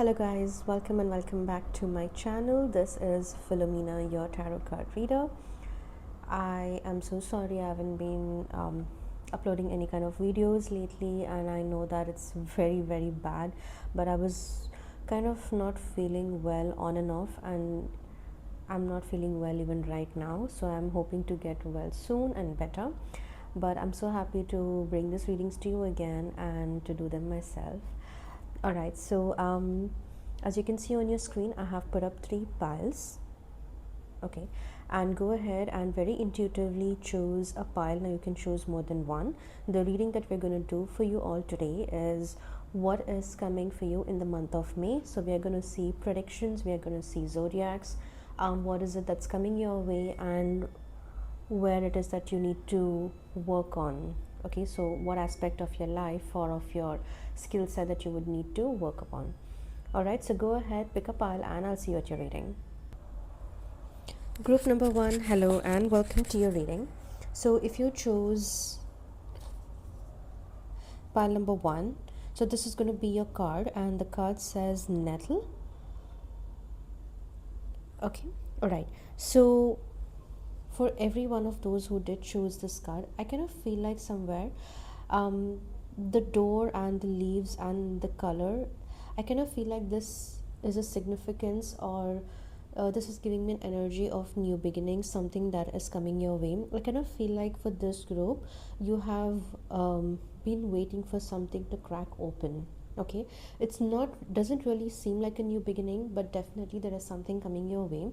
Hello guys, welcome and welcome back to my channel. This is Philomena, your tarot card reader. I am so sorry I haven't been uploading any kind of videos lately, and I know that it's very bad, but I was kind of not feeling well on and off, and I'm not feeling well even right now, so I'm hoping to get well soon and better. But I'm so happy to bring these readings to you again and to do them myself. All right, so as you can see on your screen, I have put up 3 piles. Okay, and go ahead and very intuitively choose a pile. Now you can choose more than one. The reading that we're going to do for you all today is what is coming for you in the month of May. So we are going to see predictions, we are going to see zodiacs, what is it that's coming your way, and where it is that you need to work on. Okay, so what aspect of your life or of your skill set that you would need to work upon. All right, so go ahead, pick a pile, and I'll see what you're reading. Group number 1, hello and welcome to your reading. So if you chose pile number 1, so this is going to be your card, and the card says nettle. Okay, all right, so for every one of those who did choose this card, I kind of feel like somewhere the door and the leaves and the color, I kind of feel like this is a significance, or this is giving me an energy of new beginnings, something that is coming your way. I kind of feel like for this group, you have been waiting for something to crack open. Okay, it's not, doesn't really seem like a new beginning, but definitely there is something coming your way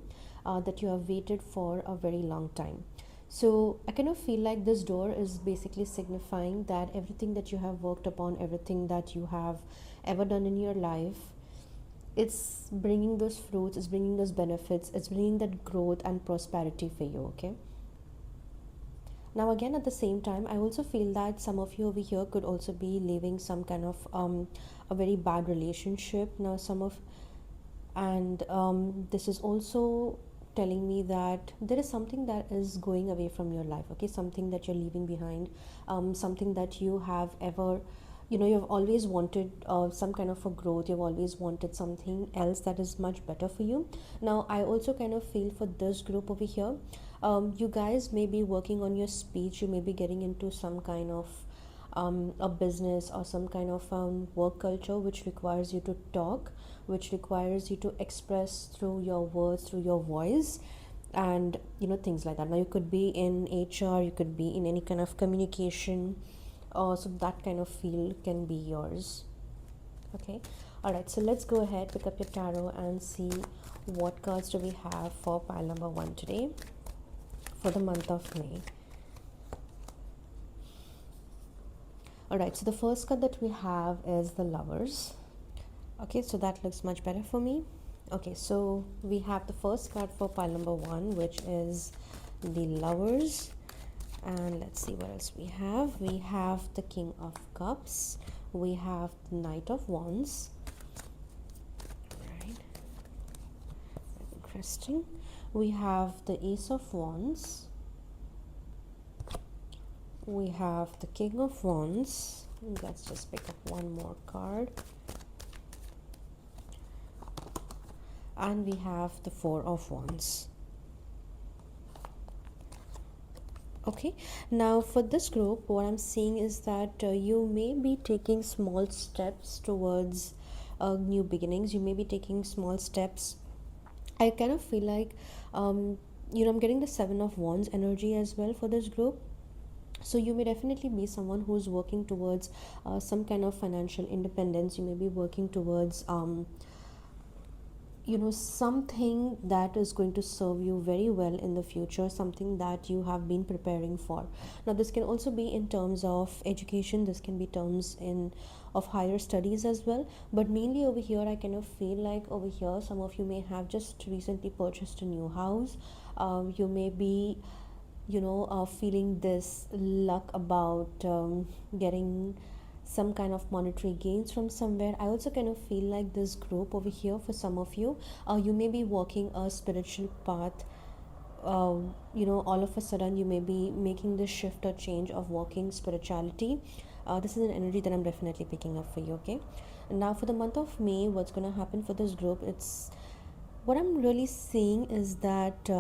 that you have waited for a very long time. So I kind of feel like this door is basically signifying that everything that you have worked upon, everything that you have ever done in your life, it's bringing those fruits, it's bringing those benefits, it's bringing that growth and prosperity for you. Okay, now again, at the same time, I also feel that some of you over here could also be leaving some kind of a very bad relationship now, some of, and this is also telling me that there is something that is going away from your life. Okay, something that you're leaving behind, something that you have ever, you've always wanted some kind of a growth, you've always wanted something else that is much better for you. Now I also kind of feel for this group over here, you guys may be working on your speech, you may be getting into some kind of a business or some kind of work culture which requires you to talk, which requires you to express through your words, through your voice, and things like that. Now you could be in HR, you could be in any kind of communication, so that kind of field can be yours. Okay, all right, so let's go ahead, pick up your tarot and see what cards do we have for pile number 1 today for the month of May. All right, so the first card that we have is the Lovers. Okay, so that looks much better for me. Okay, so we have the first card for pile number 1, which is the Lovers. And let's see what else we have. We have the King of Cups, we have the Knight of Wands. Right, interesting. We have the Ace of Wands, we have the King of Wands. Let's just pick up one more card, and we have the Four of Wands. Okay, now for this group, what I'm seeing is that you may be taking small steps towards new beginnings, you may be taking small steps. I kind of feel like I'm getting the Seven of Wands energy as well for this group. So you may definitely be someone who's working towards some kind of financial independence, you may be working towards something that is going to serve you very well in the future, something that you have been preparing for. Now this can also be in terms of education, this can be terms in of higher studies as well, but mainly over here I kind of feel like over here some of you may have just recently purchased a new house. You may be feeling this luck about getting some kind of monetary gains from somewhere. I also kind of feel like this group over here, for some of you, you may be walking a spiritual path. All of a sudden you may be making this shift or change of walking spirituality. This is an energy that I'm definitely picking up for you. Okay, and now for the month of May, what's going to happen for this group? It's what I'm really seeing is that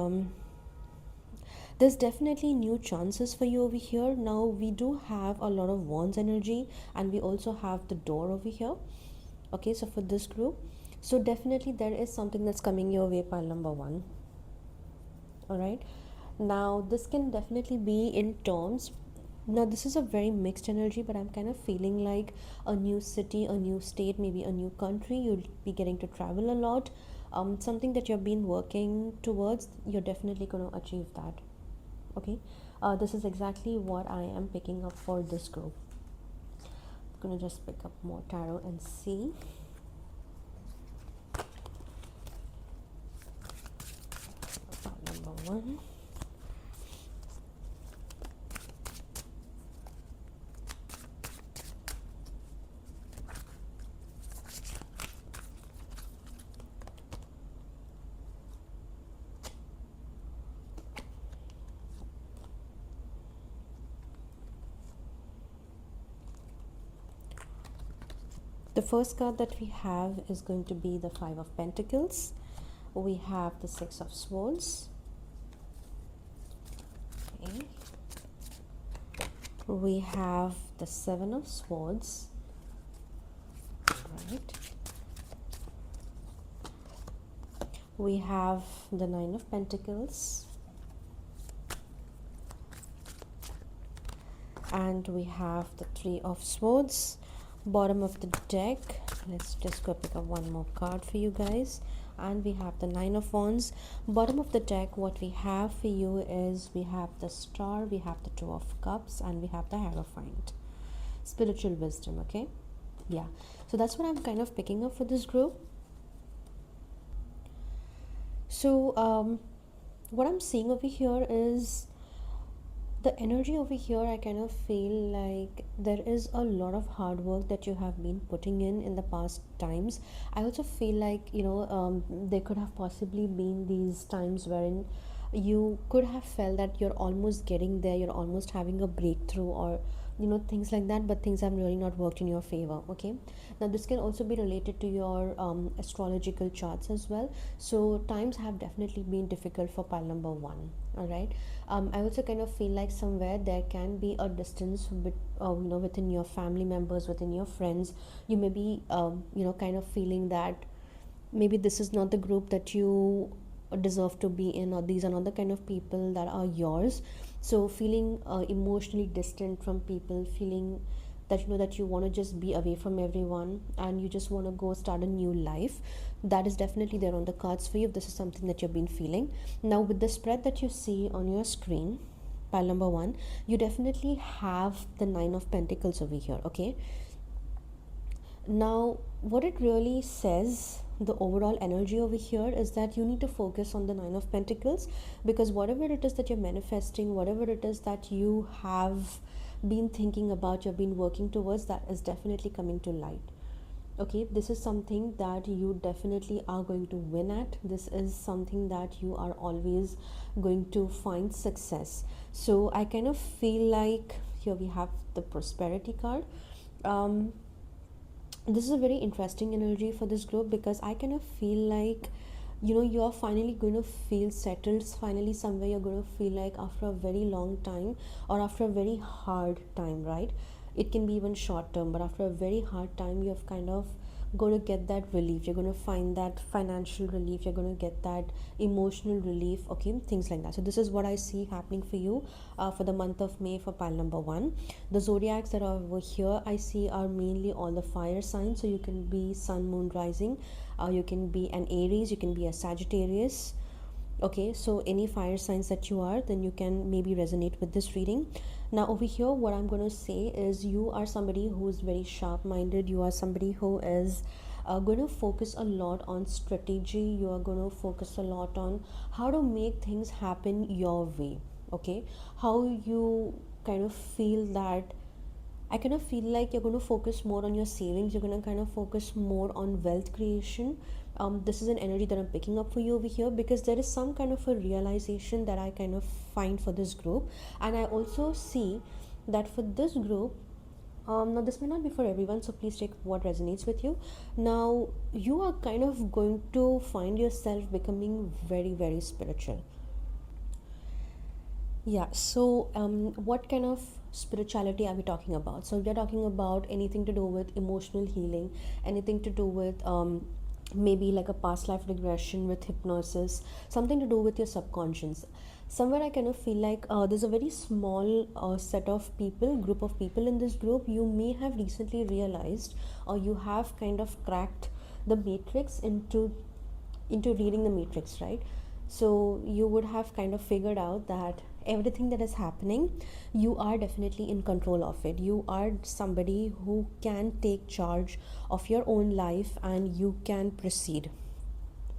there's definitely new chances for you over here. Now we do have a lot of wands energy, and we also have the door over here. Okay, so for this group, so definitely there is something that's coming your way, pile number one. All right, now this can definitely be in terms, now this is a very mixed energy, but I'm kind of feeling like a new city, a new state, maybe a new country. You'll be getting to travel a lot. Something that you've been working towards, you're definitely going to achieve that. Okay, this is exactly what I am picking up for this group. I'm gonna just pick up more tarot and see. Number one. The first card that we have is going to be the Five of Pentacles. We have the Six of Swords. Okay. We have the Seven of Swords. Right. We have the Nine of Pentacles. And we have the Three of Swords. Bottom of the deck, let's just go pick up one more card for you guys, and we have the Nine of Wands. Bottom of the deck, what we have for you is we have the Star, we have the Two of Cups, and we have the Hierophant. Spiritual wisdom. Okay, yeah, so that's what I'm kind of picking up for this group. So what I'm seeing over here is the energy over here. I kind of feel like there is a lot of hard work that you have been putting in the past times. I also feel like, there could have possibly been these times wherein you could have felt that you're almost getting there, you're almost having a breakthrough, or things like that, but things have really not worked in your favor. Okay, now this can also be related to your astrological charts as well. So times have definitely been difficult for pile number one. All right, I also kind of feel like somewhere there can be a distance within your family members, within your friends. You may be kind of feeling that maybe this is not the group that you deserve to be in, or these are not the kind of people that are yours. So feeling emotionally distant from people, feeling that that you want to just be away from everyone and you just want to go start a new life, that is definitely there on the cards for you if this is something that you've been feeling. Now with the spread that you see on your screen, pile number one, you definitely have the Nine of Pentacles over here. Okay, now what it really says, the overall energy over here, is that you need to focus on the Nine of Pentacles, because whatever it is that you're manifesting, whatever it is that you have been thinking about, you've been working towards, that is definitely coming to light. Okay, this is something that you definitely are going to win at. This is something that you are always going to find success. So I kind of feel like here we have the Prosperity card. This is a very interesting energy for this group, because I kind of feel like you're finally going to feel settled. Finally somewhere you're going to feel like after a very long time, or after a very hard time, right? It can be even short term, but after a very hard time you've kind of going to get that relief. You're going to find that financial relief, you're going to get that emotional relief. Okay, things like that. So this is what I see happening for you for the month of May for pile number one. The zodiacs that are over here I see are mainly all the fire signs. So you can be Sun, Moon, Rising, you can be an Aries, you can be a Sagittarius. Okay, so any fire signs that you are, then you can maybe resonate with this reading. Now over here what I'm going to say is you are somebody who is very sharp minded. You are somebody who is going to focus a lot on strategy. You are going to focus a lot on how to make things happen your way. Okay, how you kind of feel that, I kind of feel like you're going to focus more on your savings. You're going to kind of focus more on wealth creation. This is an energy that I'm picking up for you over here, because there is some kind of a realization that I kind of find for this group. And I also see that for this group, Now this may not be for everyone, so please take what resonates with you. Now you are kind of going to find yourself becoming very, very spiritual. Yeah, so what kind of spirituality are we talking about? So we're talking about anything to do with emotional healing, anything to do with maybe like a past life regression with hypnosis, something to do with your subconscious. Somewhere I kind of feel like there's a very small set of people, group of people in this group. You may have recently realized, or you have kind of cracked the matrix into reading the matrix, right? So you would have kind of figured out that everything that is happening, you are definitely in control of it. You are somebody who can take charge of your own life and you can proceed.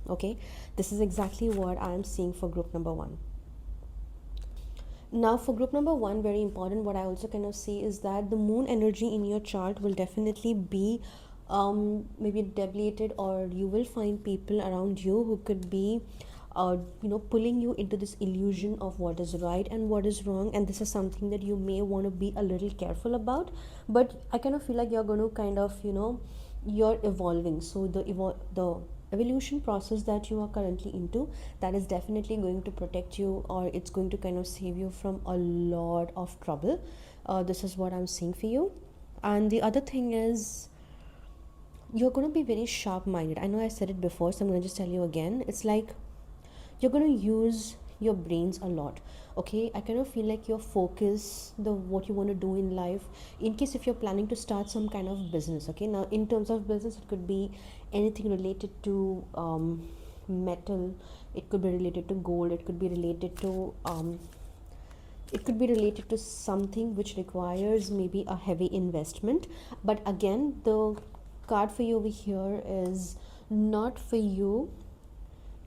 Okay, this is exactly what I am seeing for group number one. Now for group number one, very important, what I also kind of see is that the moon energy in your chart will definitely be maybe depleted, or you will find people around you who could be pulling you into this illusion of what is right and what is wrong, and this is something that you may want to be a little careful about. But I kind of feel like you're going to kind of you're evolving, so the evolution process that you are currently into, that is definitely going to protect you, or it's going to kind of save you from a lot of trouble. This is what I'm seeing for you. And the other thing is, you're going to be very sharp minded. I know I said it before, so I'm going to just tell you again. It's like you're going to use your brains a lot. Okay, I kind of feel like your focus, the what you want to do in life, in case if you're planning to start some kind of business. Okay, now in terms of business, it could be anything related to metal, it could be related to gold, it could be related to something which requires maybe a heavy investment. But again, the card for you over here is not for you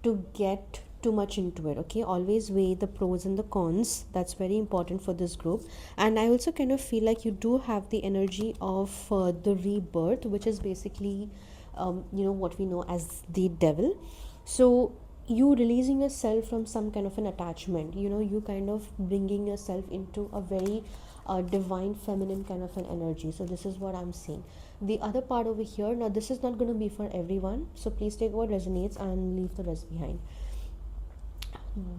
to get too much into it. Okay, always weigh the pros and the cons. That's very important for this group. And I also kind of feel like you do have the energy of the rebirth, which is basically what we know as the devil. So you releasing yourself from some kind of an attachment, you kind of bringing yourself into a very divine feminine kind of an energy. So this is what I'm seeing. The other part over here, now this is not going to be for everyone, so please take what resonates and leave the rest behind.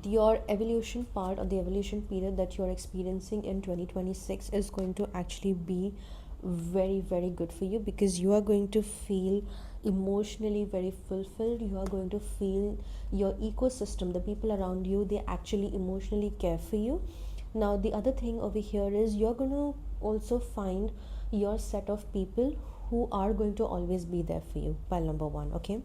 Your evolution part, or the evolution period that you're experiencing in 2026, is going to actually be very, very good for you, because you are going to feel emotionally very fulfilled. You are going to feel your ecosystem, the people around you, they actually emotionally care for you. Now the other thing over here is, you're going to also find your set of people who are going to always be there for you, pile number one. Okay,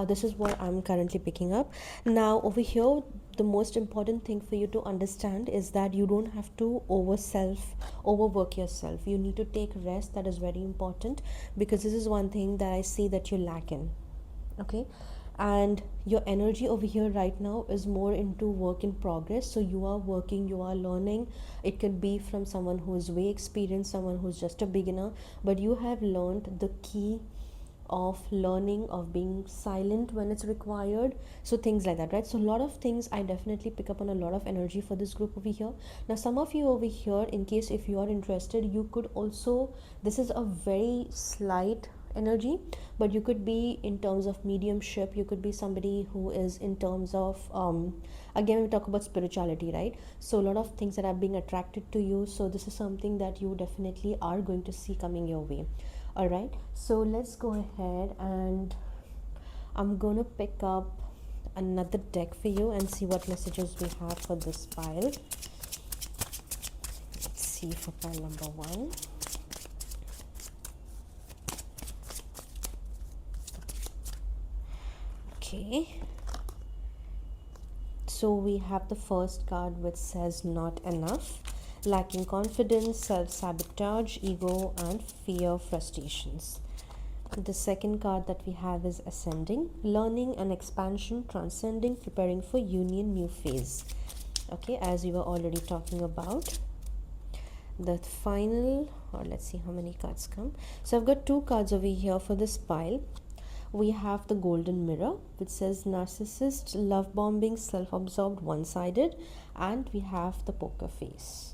this is what I'm currently picking up. Now over here, the most important thing for you to understand is that you don't have to overwork yourself. You need to take rest. That is very important, because this is one thing that I see that you lack in. Okay, and your energy over here right now is more into work in progress. So you are working, you are learning. It could be from someone who is way experienced, someone who's just a beginner, but you have learned the key of learning, of being silent when it's required, so things like that, right? So a lot of things, I definitely pick up on a lot of energy for this group over here. Now some of you over here, in case if you are interested, you could also, this is a very slight energy, but you could be in terms of mediumship, you could be somebody who is in terms of again, we talk about spirituality, right? So a lot of things that are being attracted to you, so this is something that you definitely are going to see coming your way. All right, so let's go ahead, and I'm gonna pick up another deck for you and see what messages we have for this pile. Let's see for pile number one. Okay, so we have the first card, which says not enough, lacking confidence, self-sabotage, ego, and fear, frustrations. The second card that we have is ascending, learning and expansion, transcending, preparing for union, new phase. Okay, as we were already talking about. The final, or let's see how many cards come. So I've got two cards over here for this pile. We have the golden mirror, which says narcissist, love bombing, self-absorbed, one-sided, and we have the poker face.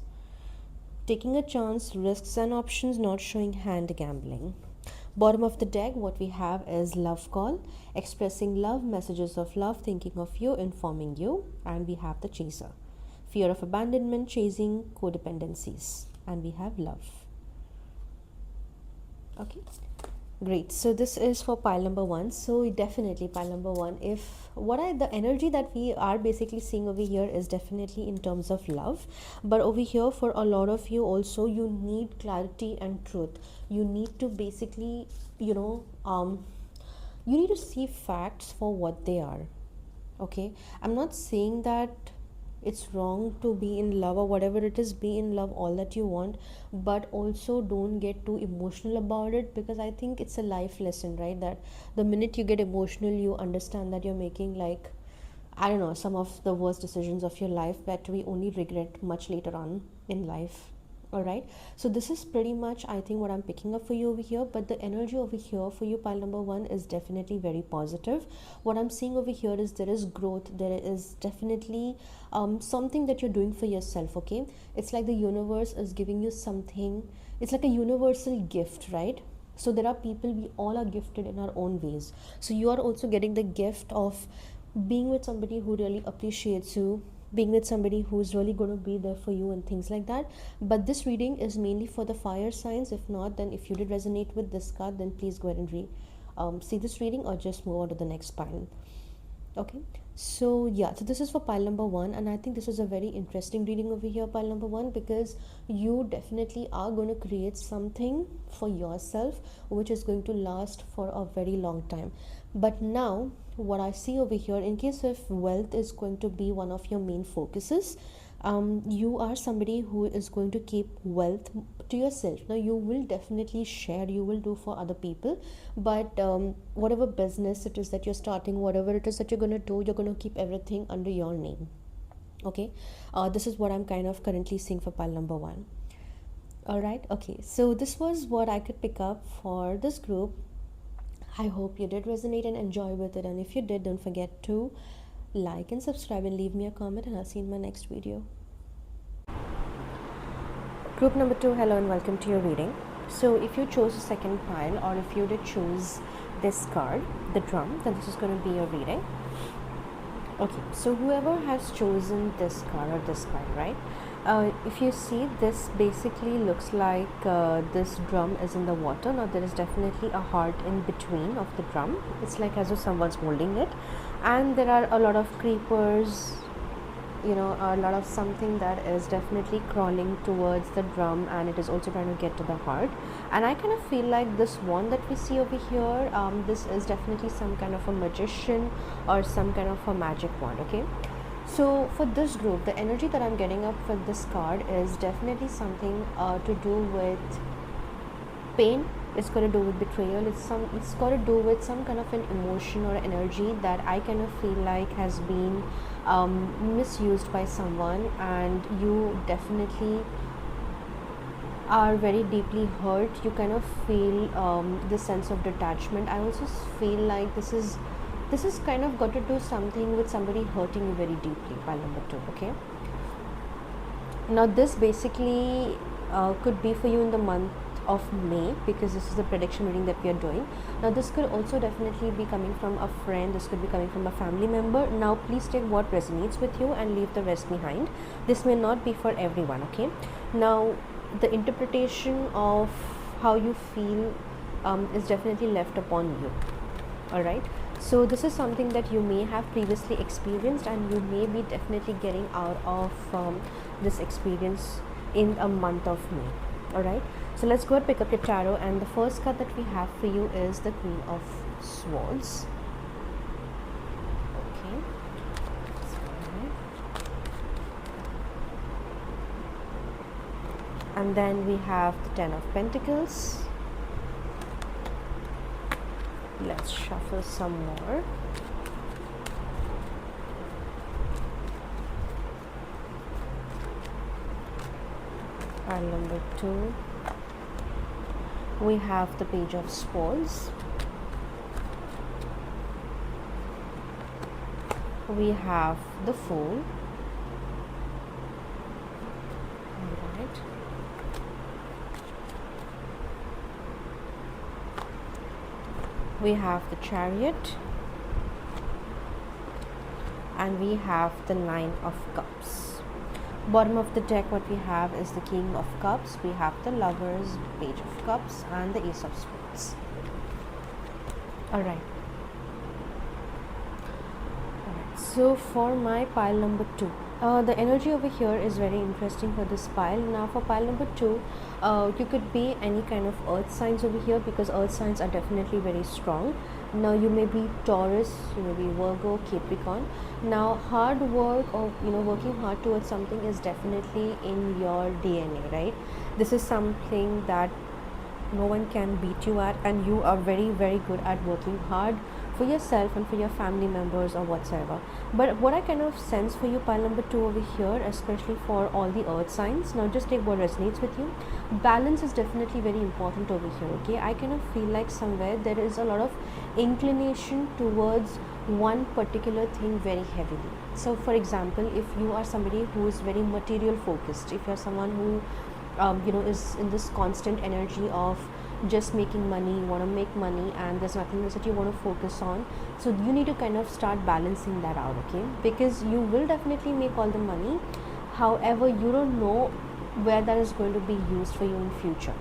Taking a chance, risks and options, not showing hand, gambling. Bottom of the deck, what we have is love call, expressing love, messages of love, thinking of you, informing you. And we have the chaser, fear of abandonment, chasing codependencies. And we have love. Okay, great. So this is for pile number one. So definitely pile number one, if the energy that we are basically seeing over here is definitely in terms of love, but over here for a lot of you also, you need clarity and truth. You need to basically, you need to see facts for what they are. Okay, I'm not saying that it's wrong to be in love or whatever it is, be in love all that you want, but also don't get too emotional about it, because I think it's a life lesson, right? That the minute you get emotional, you understand that you're making, like, I don't know, some of the worst decisions of your life that we only regret much later on in life. All right, so this is pretty much, I think, what I'm picking up for you over here. But the energy over here for you, pile number one, is definitely very positive. What I'm seeing over here is there is growth, there is definitely something that you're doing for yourself. Okay, it's like the universe is giving you something. It's like a universal gift, right? So there are people, we all are gifted in our own ways. So you are also getting the gift of being with somebody who really appreciates you, being with somebody who's really going to be there for you and things like that. But this reading is mainly for the fire signs. If not, then if you did resonate with this card, then please go ahead and see this reading, or just move on to the next pile. Okay, so yeah, so this is for pile number one, and I think this is a very interesting reading over here, pile number one, because you definitely are going to create something for yourself which is going to last for a very long time. But now what I see over here, in case if wealth is going to be one of your main focuses, you are somebody who is going to keep wealth to yourself. Now you will definitely share, you will do for other people, but whatever business it is that you're starting, whatever it is that you're going to do, you're going to keep everything under your name. Okay, this is what I'm kind of currently seeing for pile number one. All right, okay, so this was what I could pick up for this group. I hope you did resonate and enjoy with it, and if you did, don't forget to like and subscribe and leave me a comment, and I'll see you in my next video. Group number two, hello and welcome to your reading. So if you chose the second pile, or if you did choose this card, the drum, then this is going to be your reading. Okay, so whoever has chosen this card or this card, right? If you see, this basically looks like this drum is in the water. Now there is definitely a heart in between of the drum. It's like as if someone's holding it, and there are a lot of creepers, a lot of something that is definitely crawling towards the drum, and it is also trying to get to the heart. And I kind of feel like this wand that we see over here, this is definitely some kind of a magician or some kind of a magic wand. Okay, so for this group, the energy that I'm getting up for this card is definitely something to do with pain. It's got to do with betrayal. It's got to do with some kind of an emotion or energy that I kind of feel like has been misused by someone, and you definitely are very deeply hurt. You kind of feel the sense of detachment. I also feel like this is kind of got to do something with somebody hurting you very deeply. Pile number two. Okay, now this basically could be for you in the month of May, because this is the prediction reading that we are doing. Now this could also definitely be coming from a friend, this could be coming from a family member. Now please take what resonates with you and leave the rest behind. This may not be for everyone. Okay, now the interpretation of how you feel is definitely left upon you. All right, so this is something that you may have previously experienced, and you may be definitely getting out of this experience in a month of May. All right, so let's go and pick up your tarot, and the first card that we have for you is the Queen of Swords. Okay, and then we have the Ten of Pentacles. Let's shuffle some more. Pile number two, we have the Page of Swords. We have the Fool. All right. we have the Chariot, and we have the Nine of Cups. Bottom of the deck, what we have is the King of Cups, we have the Lovers, Page of Cups, and the Ace of Swords. Alright. So for my pile number 2, the energy over here is very interesting for this pile. Now for pile number 2, you could be any kind of earth signs over here, because earth signs are definitely very strong. Now you may be Taurus, you may be Virgo, Capricorn. Now hard work, or working hard towards something is definitely in your DNA, right? This is something that no one can beat you at, and you are very, very good at working hard for yourself and for your family members or whatsoever. But what I kind of sense for you, pile number 2 over here, especially for all the earth signs, now just take what resonates with you. Balance is definitely very important over here, okay? I kind of feel like somewhere there is a lot of inclination towards one particular thing very heavily. So for example, if you are somebody who is very material focused, if you're someone who is in this constant energy of just making money, you want to make money, and there's nothing else that you want to focus on, so you need to kind of start balancing that out, okay? Because you will definitely make all the money, however you don't know where that is going to be used for you in future,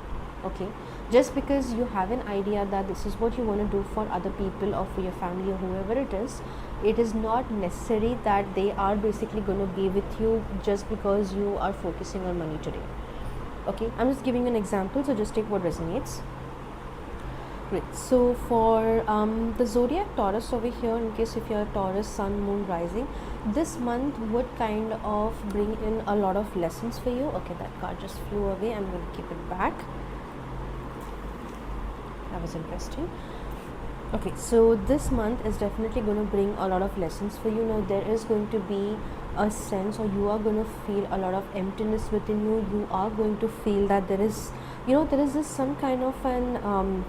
okay? Just because you have an idea that this is what you want to do for other people or for your family or whoever it is not necessary that they are basically going to be with you just because you are focusing on money today. Okay, I'm just giving an example, so just take what resonates. Great. So for the zodiac Taurus over here, in case if you're Taurus, Sun, Moon, Rising, this month would kind of bring in a lot of lessons for you. Okay, that card just flew away. I'm going to keep it back. That was interesting. Okay, so this month is definitely going to bring a lot of lessons for you. Now there is going to be a sense, or you are going to feel a lot of emptiness within you. You are going to feel that there is this some kind of an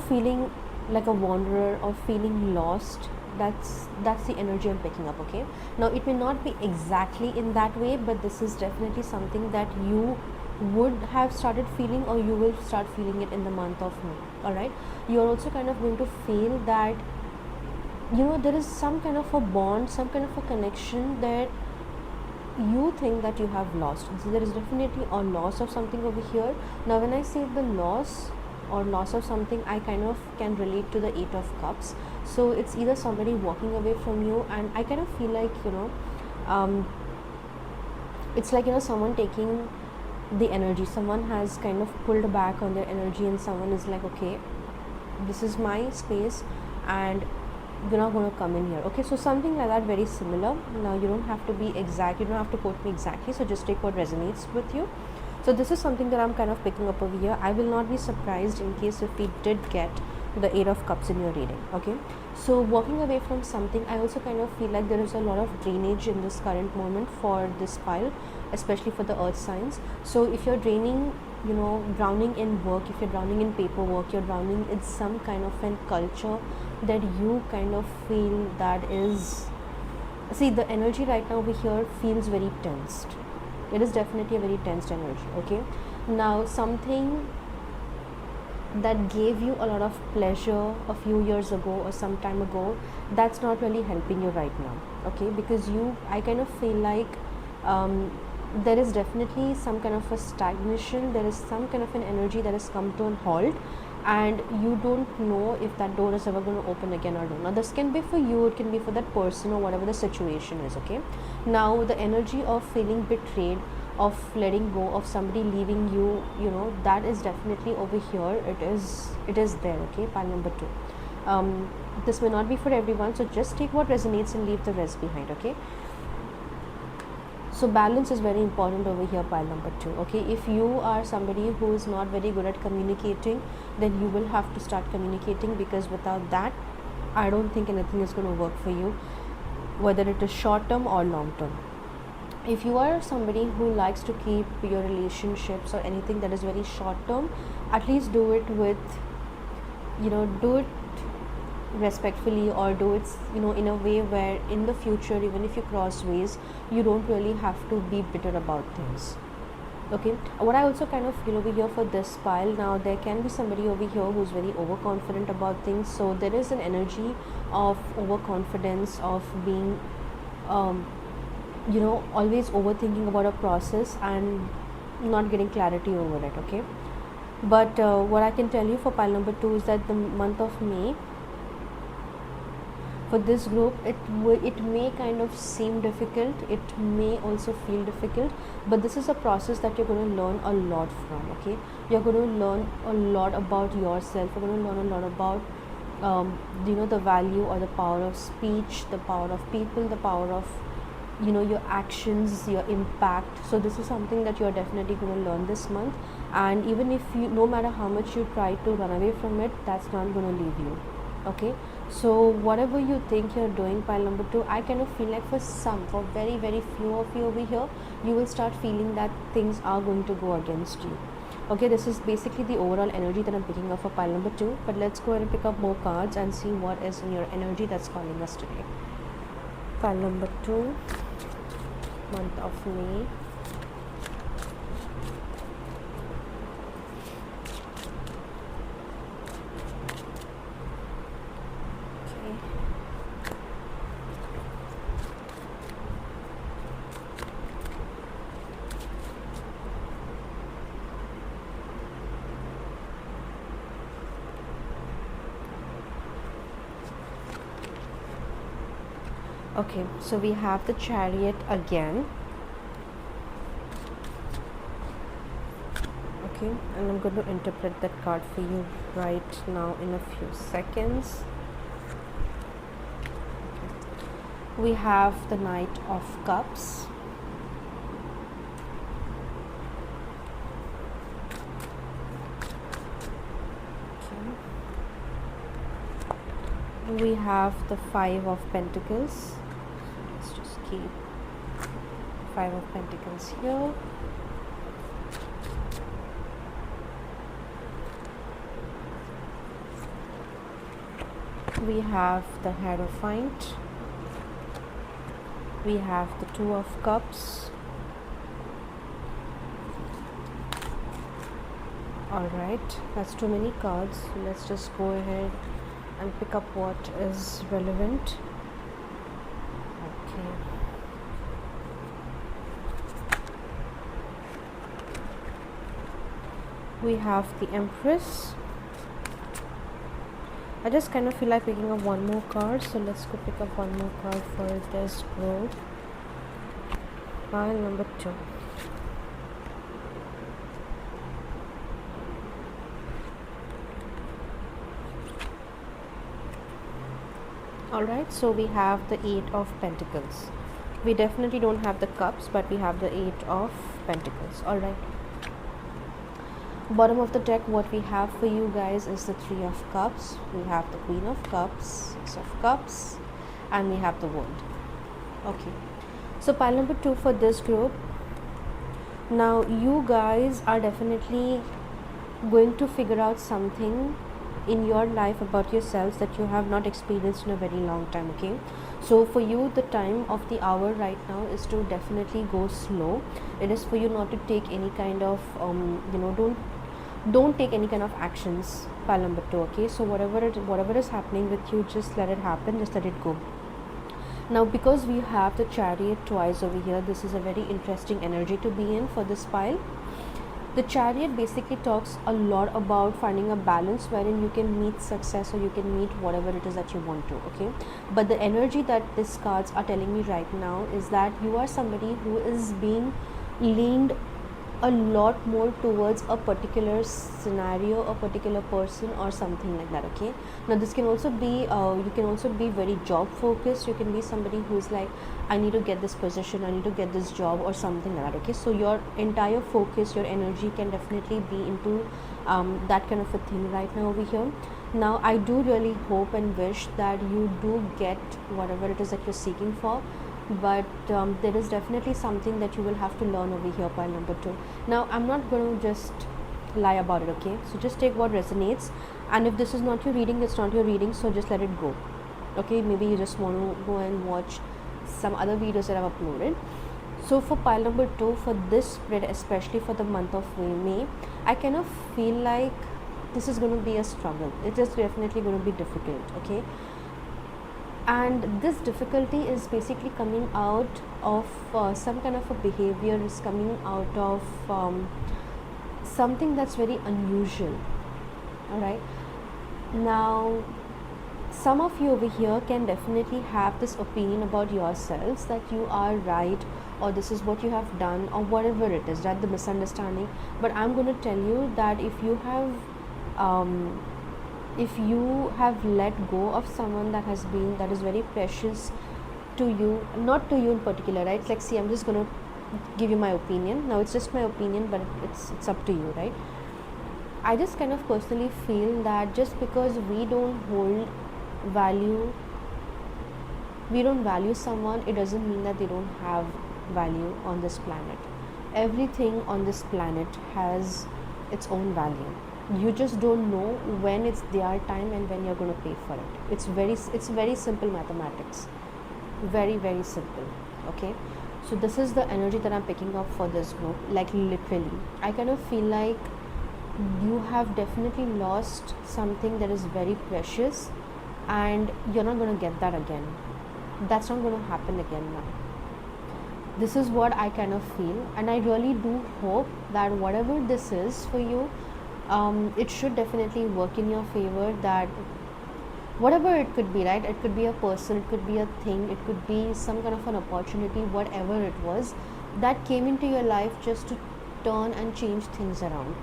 feeling like a wanderer or feeling lost. That's the energy I'm picking up, okay? Now it may not be exactly in that way, but this is definitely something that you would have started feeling, or you will start feeling it in the month of May. All right, you're also kind of going to feel that there is some kind of a bond, some kind of a connection that you think that you have lost. So there is definitely a loss of something over here. Now when I say the loss or loss of something, I kind of can relate to the 8 of Cups. So it's either somebody walking away from you, and I kind of feel like it's like someone taking the energy, someone has kind of pulled back on their energy, and someone is like, okay, this is my space and you're not going to come in here, okay? So something like that, very similar. Now you don't have to be exact, you don't have to quote me exactly, so just take what resonates with you. So this is something that I'm kind of picking up over here. I will not be surprised in case if we did get the 8 of Cups in your reading, okay? So walking away from something, I also kind of feel like there is a lot of drainage in this current moment for this pile, especially for the earth signs. So if you're draining, drowning in work, if you're drowning in paperwork, you're drowning in some kind of an culture that you kind of feel that is, see, the energy right now over here feels very tensed. It is definitely a very tensed energy, okay? Now something that gave you a lot of pleasure a few years ago or some time ago, that's not really helping you right now, okay? Because I kind of feel like there is definitely some kind of a stagnation, there is some kind of an energy that has come to a halt, and you don't know if that door is ever going to open again or not. Now this can be for you, it can be for that person, or whatever the situation is, okay? Now the energy of feeling betrayed, of letting go, of somebody leaving you, that is definitely over here. It is there, okay? Pile number 2. This may not be for everyone, so just take what resonates and leave the rest behind, okay? So balance is very important over here, pile number 2, okay? If you are somebody who is not very good at communicating, then you will have to start communicating, because without that, I don't think anything is going to work for you, whether it is short term or long term. If you are somebody who likes to keep your relationships or anything that is very short term, at least do it with, do it respectfully, or do it in a way where in the future, even if you cross ways, you don't really have to be bitter about things, Okay, what I also kind of feel over here for this pile, now there can be somebody over here who's very overconfident about things, so there is an energy of overconfidence, of being um, always overthinking about a process and not getting clarity over it. Okay, but what I can tell you for pile number 2 is that the month of May for this group, it may kind of seem difficult, it may also feel difficult, but this is a process that you're going to learn a lot from. Okay, you're going to learn a lot about yourself, you're going to learn a lot about the value or the power of speech, the power of people, the power of your actions, your impact. So this is something that you're definitely going to learn this month, and even if you, no matter how much you try to run away from it, that's not going to leave you. Okay, so whatever you think you're doing, pile number 2, I kind of feel like for very very few of you over here, you will start feeling that things are going to go against you. Okay, this is basically the overall energy that I'm picking up for pile number 2, but let's go ahead and pick up more cards and see what is in your energy that's calling us today. Pile number 2, month of May. Okay, so we have the Chariot again. Okay, and I'm going to interpret that card for you right now in a few seconds. Okay. We have the Knight of Cups. Okay. We have the Five of Pentacles. Let's just keep Five of Pentacles here. We have the Hierophant. We have the Two of Cups. Alright, that's too many cards. Let's just go ahead and pick up what is relevant. Okay. We have the Empress. I just kind of feel like picking up one more card, so let's go pick up one more card for this group. Pile number 2. Alright, so we have the Eight of Pentacles. We definitely don't have the Cups, but we have the Eight of Pentacles. Alright. Bottom of the deck, what we have for you guys is the Three of Cups. We have the Queen of Cups, Six of Cups, and we have the World. Okay, so pile number 2 for this group. Now you guys are definitely going to figure out something in your life about yourselves that you have not experienced in a very long time. Okay, so for you, the time of the hour right now is to definitely go slow. It is for you not to take any kind of don't take any kind of actions, pile number 2. Okay, so whatever is happening with you, just let it happen, just let it go. Now because we have the Chariot twice over here, this is a very interesting energy to be in for this pile. The Chariot basically talks a lot about finding a balance wherein you can meet success or you can meet whatever it is that you want to. Okay, but the energy that these cards are telling me right now is that you are somebody who is being leaned a lot more towards a particular scenario, a particular person or something like that. Okay, now this can also be you can also be very job focused. You can be somebody who's like, I need to get this position, I need to get this job or something like that. Okay, so your entire focus, your energy can definitely be into that kind of a thing right now over here. Now I do really hope and wish that you do get whatever it is that you're seeking for, but there is definitely something that you will have to learn over here, pile number 2. Now I'm not going to just lie about it. Okay, so just take what resonates, and if this is not your reading, it's not your reading, so just let it go. Okay, maybe you just want to go and watch some other videos that I've uploaded. So for pile number 2, for this spread, especially for the month of May, I kind of feel like this is going to be a struggle. It is definitely going to be difficult, okay? And this difficulty is basically coming out of some kind of a behavior, is coming out of something that's very unusual. All right, now some of you over here can definitely have this opinion about yourselves that you are right, or this is what you have done, or whatever it is, right? The misunderstanding. But I'm going to tell you that if you have let go of someone that is very precious to you, not to you in particular, right? Like, see, I'm just going to give you my opinion. Now it's just my opinion, but it's up to you, right? I just kind of personally feel that just because we don't value someone, it doesn't mean that they don't have value on this planet. Everything on this planet has its own value. You just don't know when it's their time and when you're going to pay for it. It's very simple mathematics, very, very simple, okay? So this is the energy that I'm picking up for this group. Like, literally, I kind of feel like you have definitely lost something that is very precious, and you're not going to get that again. That's not going to happen again now. This is what I kind of feel, and I really do hope that whatever this is for you, it should definitely work in your favor. That whatever it could be, right? It could be a person, it could be a thing, it could be some kind of an opportunity, whatever it was that came into your life just to turn and change things around.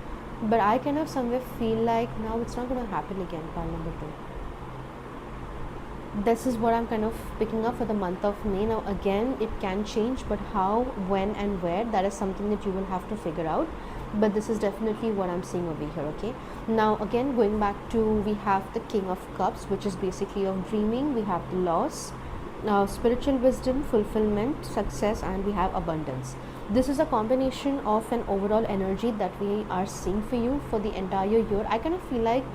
But I kind of somewhere feel like now it's not going to happen again. Pile number 2, this is what I'm kind of picking up for the month of May. Now again, it can change, but how, when and where, that is something that you will have to figure out. But this is definitely what I'm seeing over here, okay? Now again, going back to, we have the King of Cups, which is basically of dreaming. We have the loss, spiritual wisdom, fulfillment, success, and we have abundance. This is a combination of an overall energy that we are seeing for you for the entire year. I kind of feel like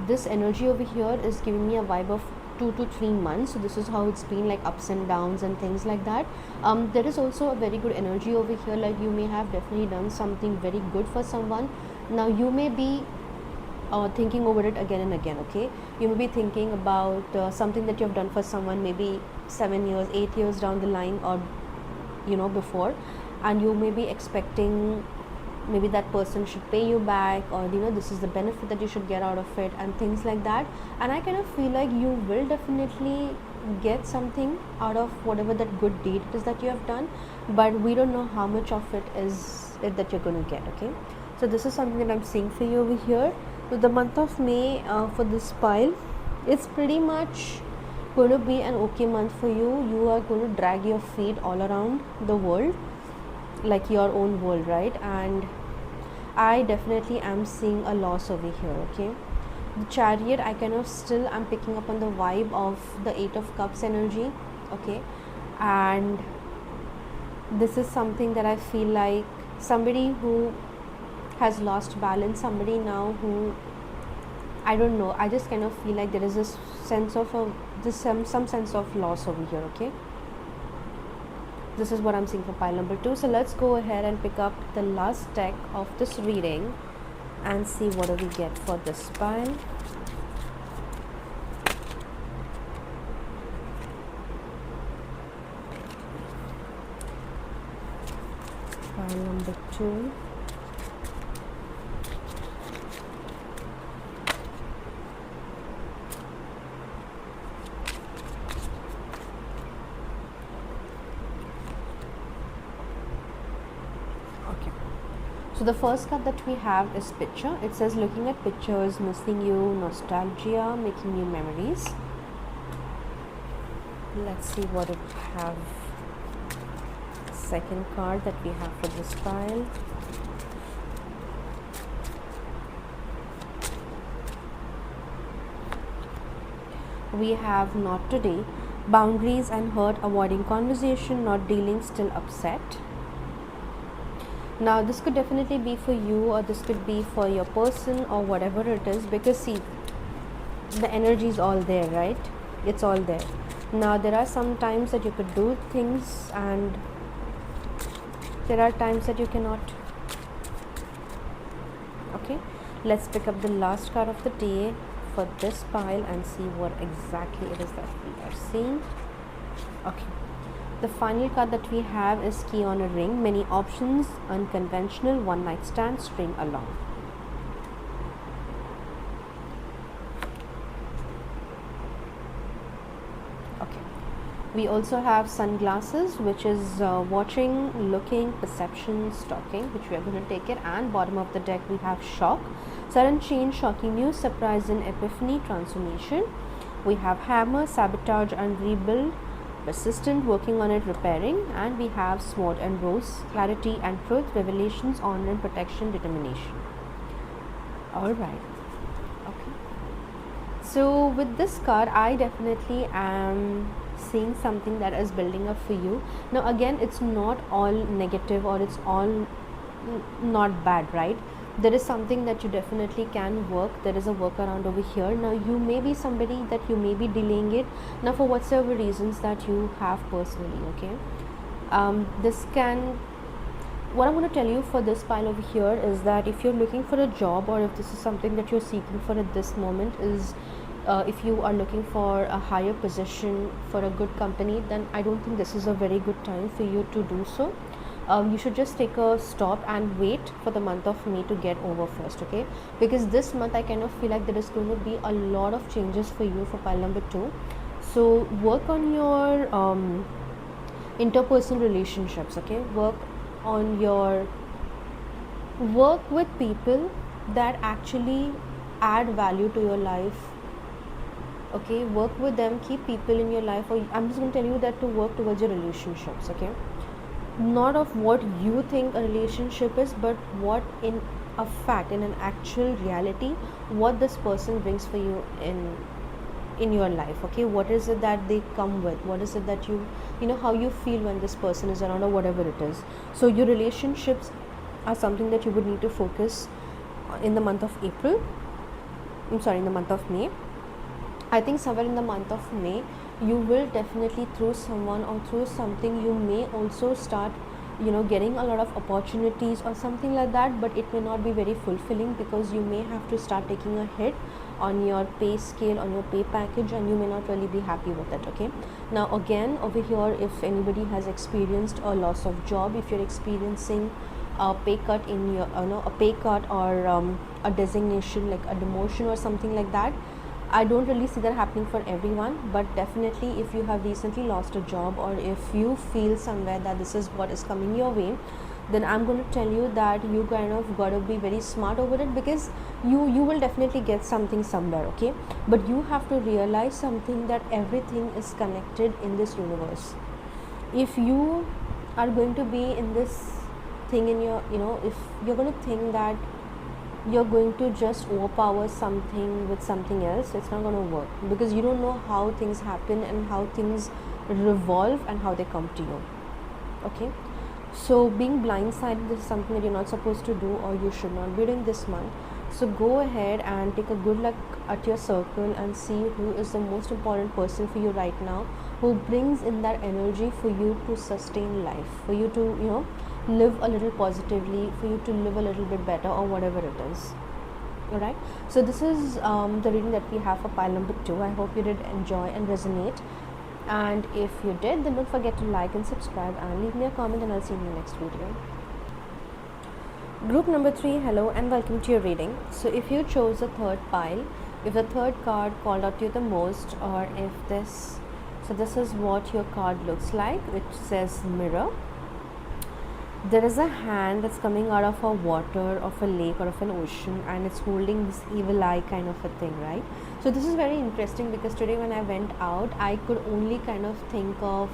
this energy over here is giving me a vibe of 2 to 3 months. So this is how it's been, like ups and downs and things like that. There is also a very good energy over here, like you may have definitely done something very good for someone. Now you may be thinking over it again and again, okay? You may be thinking about something that you have done for someone maybe 7 years, 8 years down the line, or before, and you may be expecting maybe that person should pay you back, or this is the benefit that you should get out of it, and things like that. And I kind of feel like you will definitely get something out of whatever that good deed it is that you have done, but we don't know how much of it is it that you're going to get, okay? So this is something that I'm seeing for you over here. So the month of May, for this pile, it's pretty much going to be an okay month for you. You are going to drag your feet all around the world, like your own world, right? And I definitely am seeing a loss over here, okay? The Chariot, I kind of still am picking up on the vibe of the 8 of Cups energy, okay? And this is something that I feel like somebody who has lost balance, somebody now who, I don't know, I just kind of feel like there is this sense of some sense of loss over here, okay? This is what I'm seeing for pile number 2. So let's go ahead and pick up the last deck of this reading and see what do we get for this pile. Pile number 2. So the first card that we have is picture. It says looking at pictures, missing you, nostalgia, making new memories. Let's see what it have. Second card that we have for this pile. We have not today, boundaries and hurt, avoiding conversation, not dealing, still upset. Now this could definitely be for you, or this could be for your person, or whatever it is, because see, the energy is all there, right? It's all there. Now there are some times that you could do things and There are times that you cannot. Okay, let's pick up the last card of the day for this pile and see what exactly it is that we are seeing. Okay, the final card that we have is Key on a Ring. Many options, unconventional, one night stand, string along. Okay, we also have Sunglasses, which is watching, looking, perception, stalking, which we are going to take it. And bottom of the deck we have Shock, sudden change, shocking news, surprise and epiphany, transformation. We have Hammer, sabotage and rebuild, persistent, working on it, repairing. And we have Sword and Rose, clarity and truth, revelations, honor and protection, determination. All right. Okay, so with this card I definitely am seeing something that is building up for you. Now again, it's not all negative or it's all not bad, right? There is something that you definitely can work. There is a workaround over here. Now you may be somebody that you may be delaying it now for whatsoever reasons that you have personally. Okay, this can, what I'm going to tell you for this pile over here is that if you're looking for a job, or if this is something that you're seeking for at this moment, is if you are looking for a higher position for a good company, then I don't think this is a very good time for you to do so. You should just take a stop and wait for the month of May to get over first, okay? Because this month I kind of feel like there is going to be a lot of changes for you for pile number 2. So work on your interpersonal relationships, okay? Work with people that actually add value to your life. Okay, work with them, keep people in your life. Or I'm just going to tell you that to work towards your relationships. Okay, not of what you think a relationship is, but what in a fact, in an actual reality, what this person brings for you in your life. Okay, what is it that they come with, what is it that you know how you feel when this person is around, or whatever it is. So your relationships are something that you would need to focus in the month of April. I'm sorry, in the month of May. I think somewhere in the month of May you will definitely, through someone or through something, you may also start getting a lot of opportunities or something like that, but it may not be very fulfilling because you may have to start taking a hit on your pay scale, on your pay package, and you may not really be happy with it. Okay, now again over here, if anybody has experienced a loss of job, if you're experiencing a pay cut in your a pay cut or a designation like a demotion or something like that, I don't really see that happening for everyone, but definitely if you have recently lost a job, or if you feel somewhere that this is what is coming your way, then I'm going to tell you that you kind of got to be very smart over it, because you will definitely get something somewhere. Okay, but you have to realize something, that everything is connected in this universe. If you are going to be in this thing in your if you're going to think that you're going to just overpower something with something else, it's not going to work, because you don't know how things happen and how things revolve and how they come to you. Okay, so being blindsided is something that you're not supposed to do, or you should not be doing this month. So go ahead and take a good look at your circle and see who is the most important person for you right now, who brings in that energy for you to sustain life, for you to live a little positively, for you to live a little bit better, or whatever it is. Alright, so this is the reading that we have for pile number 2. I hope you did enjoy and resonate, and if you did, then don't forget to like and subscribe and leave me a comment, and I'll see you in the next video. Group number 3, hello and welcome to your reading. So if you chose the third pile, if the third card called out to you the most, or if this is what your card looks like, which says Mirror. There is a hand that's coming out of a water, of a lake or of an ocean, and it's holding this evil eye kind of a thing, right? So this is very interesting, because today when I went out, I could only kind of think of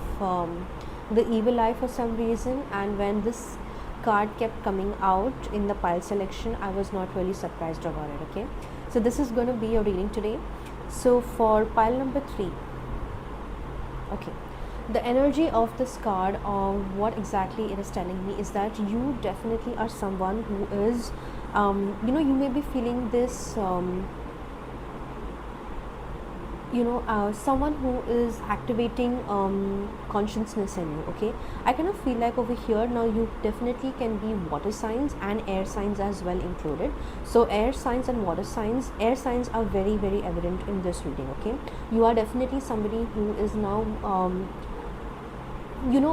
the evil eye for some reason, and when this card kept coming out in the pile selection, I was not really surprised about it. Okay, so this is going to be your reading today. So for pile number 3, okay, the energy of this card, or what exactly it is telling me, is that you definitely are someone who is you may be feeling this someone who is activating consciousness in you. Okay, I kind of feel like over here now you definitely can be water signs and air signs as well included. So air signs and water signs, air signs are very very evident in this reading. Okay, you are definitely somebody who is now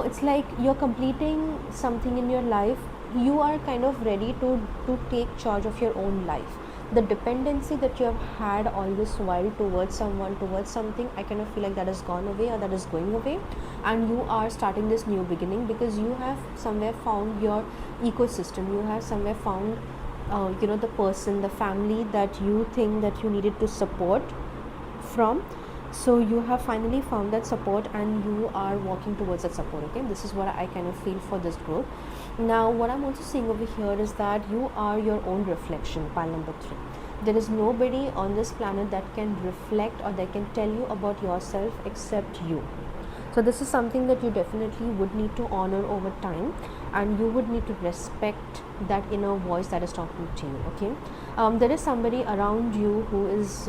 it's like you're completing something in your life. You are kind of ready to take charge of your own life. The dependency that you have had all this while towards someone, towards something, I kind of feel like that has gone away or that is going away, and you are starting this new beginning because you have somewhere found your ecosystem. You have somewhere found the person, the family that you think that you needed to support from. So you have finally found that support and you are walking towards that support. Okay, this is what I kind of feel for this group. Now what I'm also seeing over here is that you are your own reflection, pile number 3. There is nobody on this planet that can reflect or that can tell you about yourself except you. So this is something that you definitely would need to honor over time, and you would need to respect that inner voice that is talking to you. Okay, there is somebody around you who is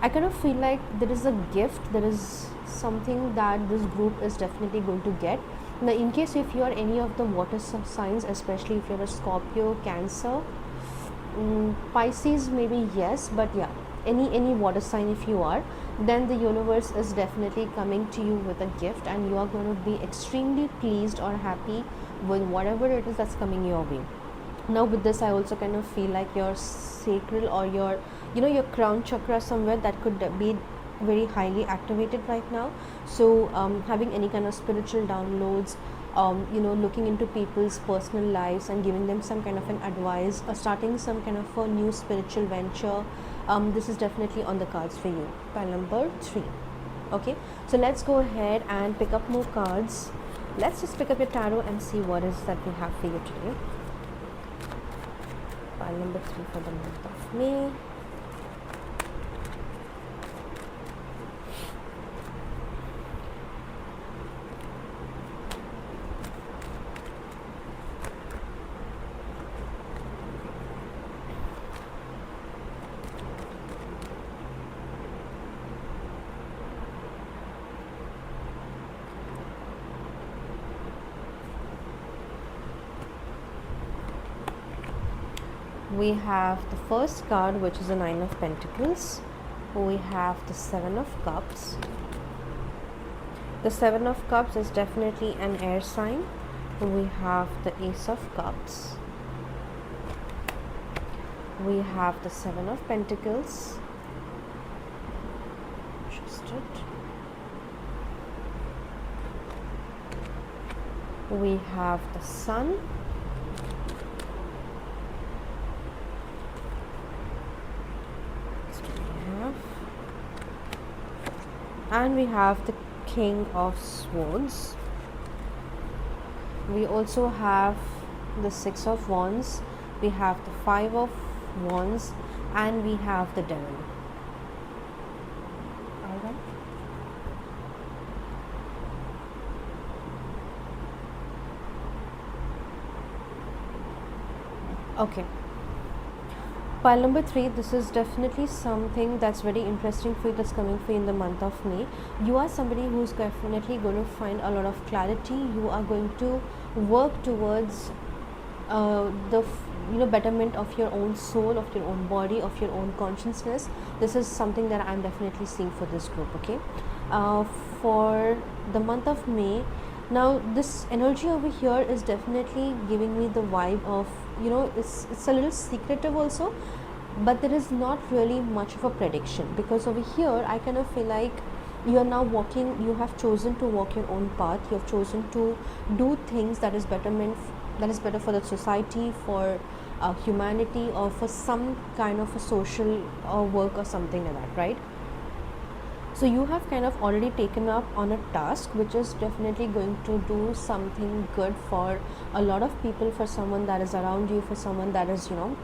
I kind of feel like there is a gift, there is something that this group is definitely going to get. Now, in case if you are any of the water signs, especially if you're a Scorpio, Cancer, Pisces, maybe yes, but yeah, any water sign if you are, then the universe is definitely coming to you with a gift, and you are going to be extremely pleased or happy with whatever it is that's coming your way. Now with this I also kind of feel like your sacral or your crown chakra somewhere that could be very highly activated right now. So having any kind of spiritual downloads, looking into people's personal lives and giving them some kind of an advice, or starting some kind of a new spiritual venture, this is definitely on the cards for you, pile number 3. Okay, so let's go ahead and pick up more cards. Let's just pick up your tarot and see what is that we have for you today. Pile number 3 for the month of May. We have the first card, which is the 9 of Pentacles. We have the 7 of Cups. The 7 of Cups is definitely an air sign. We have the Ace of Cups. We have the 7 of Pentacles. Just it. We have the Sun. And we have the King of Swords. We also have the 6 of Wands. We have the 5 of Wands, and we have the Devil. Alright. Okay. Pile number 3, this is definitely something that's very interesting for you, that's coming for you in the month of May. You are somebody who's definitely going to find a lot of clarity. You are going to work towards the betterment of your own soul, of your own body, of your own consciousness. This is something that I'm definitely seeing for this group. Okay, for the month of May. Now this energy over here is definitely giving me the vibe of, it's a little secretive also, but there is not really much of a prediction, because over here I kind of feel like you are now walking, you have chosen to walk your own path. You have chosen to do things that is better for the society, for humanity, or for some kind of a social work or something like that, right? So you have kind of already taken up on a task which is definitely going to do something good for a lot of people, for someone that is around you, for someone that is for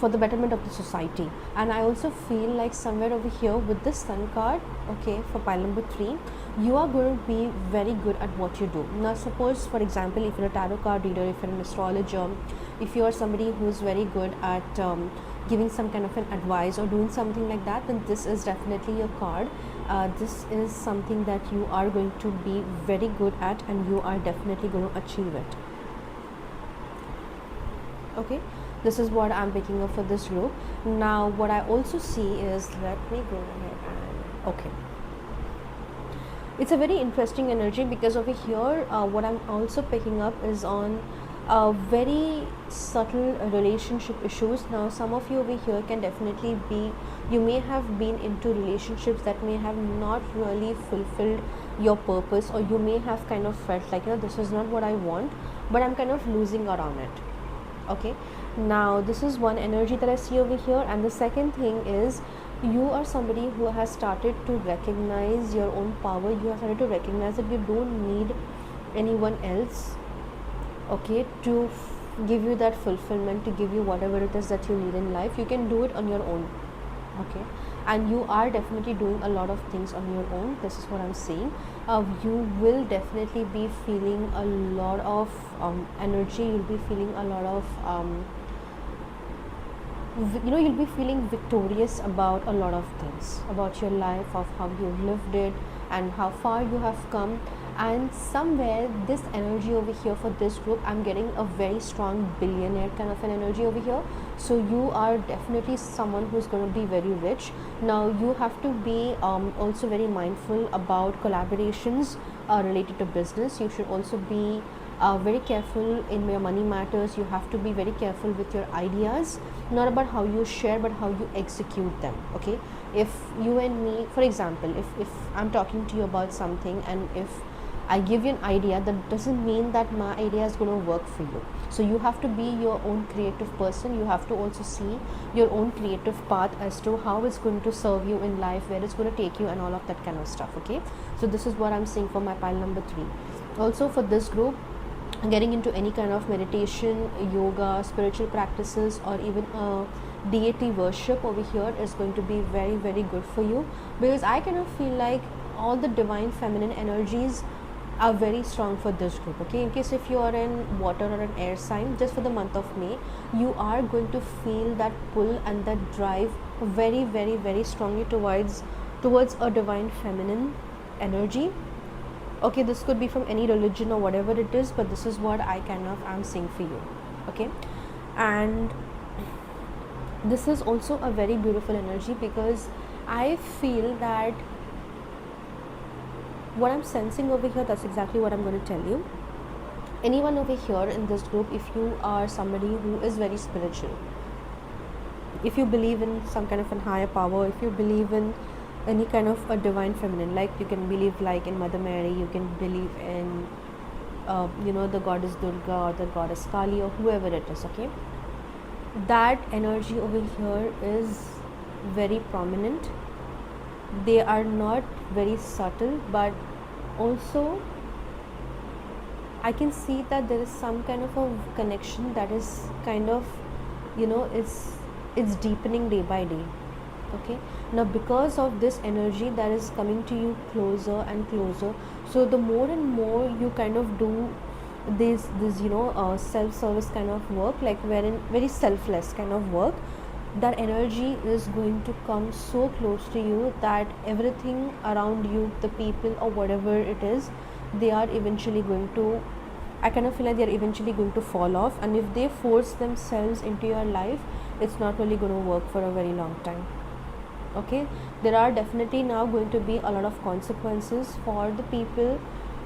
the betterment of the society. And I also feel like somewhere over here with this Sun card, okay, for pile number 3, you are going to be very good at what you do. Now suppose, for example, if you're a tarot card reader, if you're an astrologer, if you are somebody who's very good at giving some kind of an advice or doing something like that, then this is definitely your card. This is something that you are going to be very good at, and you are definitely going to achieve it. Okay, this is what I'm picking up for this group. Now what I also see is, let me go ahead and okay, it's a very interesting energy, because over here what I'm also picking up is on very subtle relationship issues. Now some of you over here can definitely be, you may have been into relationships that may have not really fulfilled your purpose, or you may have kind of felt like, this is not what I want, but I'm kind of losing around it. Okay, now this is one energy that I see over here. And the second thing is, you are somebody who has started to recognize your own power. You have started to recognize that you don't need anyone else, okay, to give you that fulfillment, to give you whatever it is that you need in life. You can do it on your own. Okay, and you are definitely doing a lot of things on your own. This is what I'm saying. You will definitely be feeling a lot of energy. You'll be feeling a lot of you'll be feeling victorious about a lot of things, about your life, of how you've lived it and how far you have come. And somewhere this energy over here for this group, I'm getting a very strong billionaire kind of an energy over here. So you are definitely someone who's going to be very rich. Now you have to be also very mindful about collaborations related to business. You should also be very careful in your money matters. You have to be very careful with your ideas, not about how you share but how you execute them. Okay, if you and me, for example, if I'm talking to you about something, and if I give you an idea, that doesn't mean that my idea is going to work for you. So you have to be your own creative person. You have to also see your own creative path as to how it's going to serve you in life, where it's going to take you, and all of that kind of stuff. Okay, so this is what I'm saying for my pile number 3. Also for this group, getting into any kind of meditation, yoga, spiritual practices, or even deity worship over here is going to be very, very good for you, because I kind of feel like all the divine feminine energies are very strong for this group. Okay, in case if you are in water or an air sign, just for the month of May, you are going to feel that pull and that drive very, very, very strongly towards a divine feminine energy. Okay, this could be from any religion or whatever it is, but this is what I kind of am seeing for you. Okay, and this is also a very beautiful energy, because I feel that what I'm sensing over here, that's exactly what I'm going to tell you. Anyone over here in this group, if you are somebody who is very spiritual, if you believe in some kind of a higher power, if you believe in any kind of a divine feminine, like you can believe like in Mother Mary, you can believe in the goddess Durga or the goddess Kali or whoever it is. Okay, that energy over here is very prominent. They are not very subtle, but also I can see that there is some kind of a connection that is kind of, it's deepening day by day. Okay, now because of this energy that is coming to you closer and closer, so the more and more you kind of do this self-service kind of work, like wherein very selfless kind of work, that energy is going to come so close to you that everything around you, the people or whatever it is, they are eventually going to, I kind of feel like they're eventually going to fall off. And if they force themselves into your life, it's not really going to work for a very long time. Okay, there are definitely now going to be a lot of consequences for the people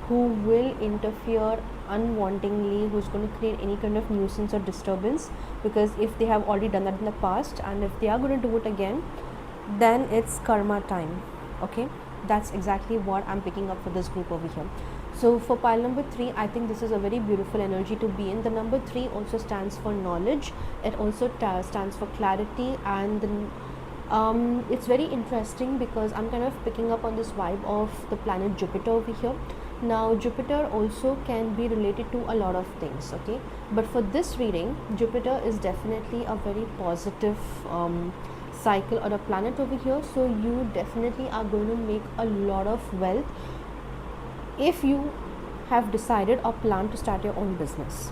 who will interfere unwantingly, who's going to create any kind of nuisance or disturbance, because if they have already done that in the past, and if they are going to do it again, then it's karma time. Okay, that's exactly what I'm picking up for this group over here. So for pile number 3, I think this is a very beautiful energy to be in. The number 3 also stands for knowledge. It also stands for clarity, and it's very interesting because I'm kind of picking up on this vibe of the planet Jupiter over here. Now Jupiter also can be related to a lot of things. Okay, but for this reading, Jupiter is definitely a very positive cycle or a planet over here. So you definitely are going to make a lot of wealth if you have decided or plan to start your own business.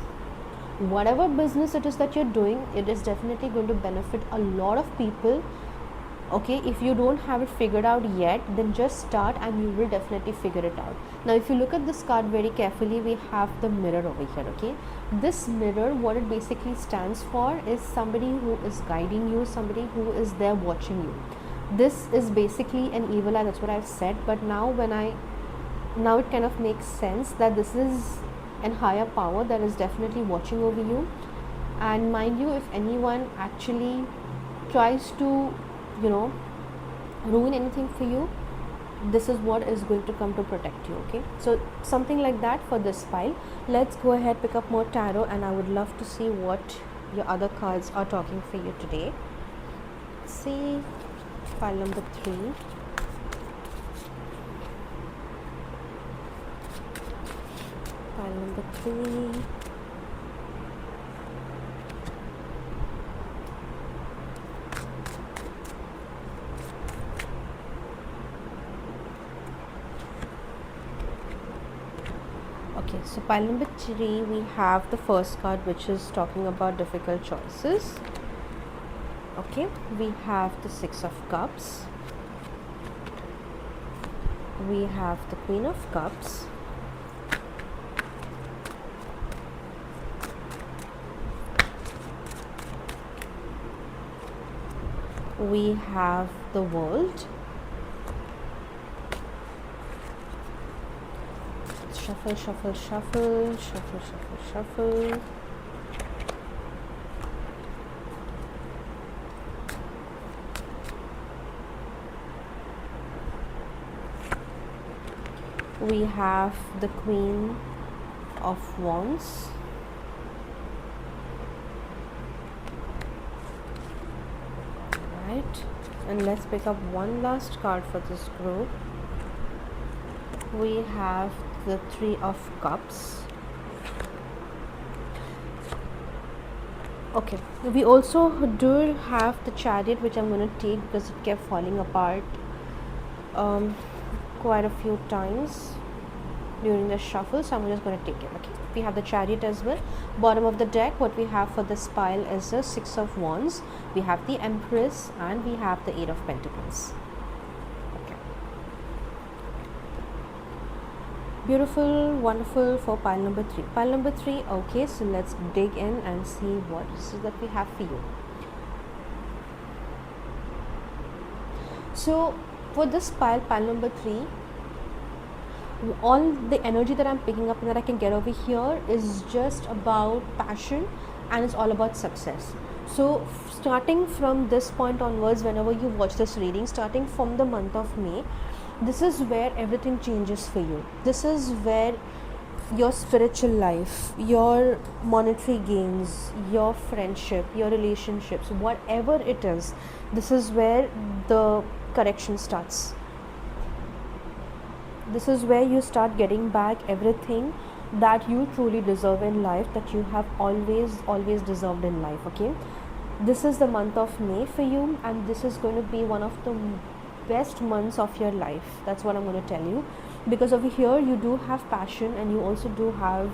whatever business it is that you're doing, it is definitely going to benefit a lot of people. Okay, if you don't have it figured out yet, then just start and you will definitely figure it out. Now if you look at this card very carefully, we have the mirror over here. Okay, this mirror, what it basically stands for is somebody who is guiding you, somebody who is there watching you. This is basically an evil eye, that's what I've said, but now it kind of makes sense that this is an higher power that is definitely watching over you. And mind you, if anyone actually tries to, you know, ruin anything for you, this is what is going to come to protect you. Okay, so something like that for this pile. Let's go ahead, pick up more tarot, and I would love to see what your other cards are talking for you today. Let's see pile number 3. Pile number 3. Okay, so pile number 3, we have the first card, which is talking about difficult choices. Okay, we have the 6 of Cups. We have the Queen of Cups. We have the World. Shuffle, shuffle, shuffle, shuffle, shuffle, shuffle. We have the Queen of Wands. Right, and let's pick up one last card for this group. We have the 3 of Cups. Okay, we also do have the Chariot, which I'm going to take because it kept falling apart quite a few times during the shuffle, so I'm just going to take it. Okay, we have the Chariot as well. Bottom of the deck, what we have for this pile is the 6 of Wands. We have the Empress and we have the 8 of Pentacles. Okay, beautiful, wonderful for pile number 3. Pile number 3. Okay, so let's dig in and see what is that we have for you. So for this pile number 3, all the energy that I'm picking up and that I can get over here is just about passion, and it's all about success. So starting from this point onwards, whenever you watch this reading, starting from the month of May, this is where everything changes for you. This is where your spiritual life, your monetary gains, your friendship, your relationships, whatever it is, this is where the correction starts. This is where you start getting back everything that you truly deserve in life, that you have always deserved in life. Okay, this is the month of May for you, and this is going to be one of the best months of your life. That's what I'm going to tell you, because over here you do have passion and you also do have